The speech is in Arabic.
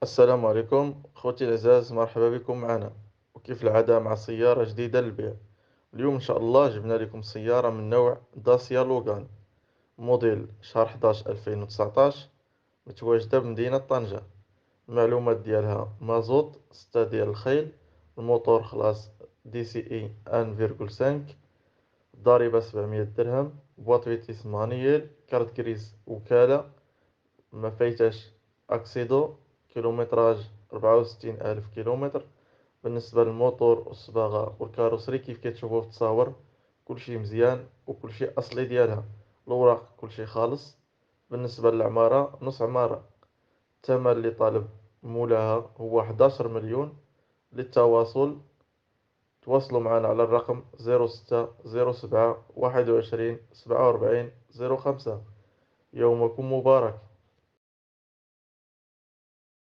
السلام عليكم خوتي العزاز، مرحبا بكم معنا. وكيف العادة مع سيارة جديدة للبيع. اليوم إن شاء الله جبنا لكم سيارة من نوع داسيا لوغان، موديل شهر 11 2019، متواجدة بمدينة طنجة. المعلومات ديالها مازوت 6 ديال الخيل، الموتور خلاص دي سي اي 1.5، الضريبة 700 درهم، بواط فيتيس مانييل، كارت كريس وكالة، ما فايتاش اكسيدو، كيلومتراج 64 ألف كيلومتر. بالنسبة للموتور والصباغة والكاروسري كيف كتشوفوا في التصاور، كلشي مزيان وكلشي أصلي ديالها. الأوراق كلشي خالص. بالنسبة للعمارة نص عمارة. الثمن اللي طالب مولاها هو 11 مليون. للتواصل تواصلوا معنا على الرقم 06 07 21 47 05. يومكم مبارك.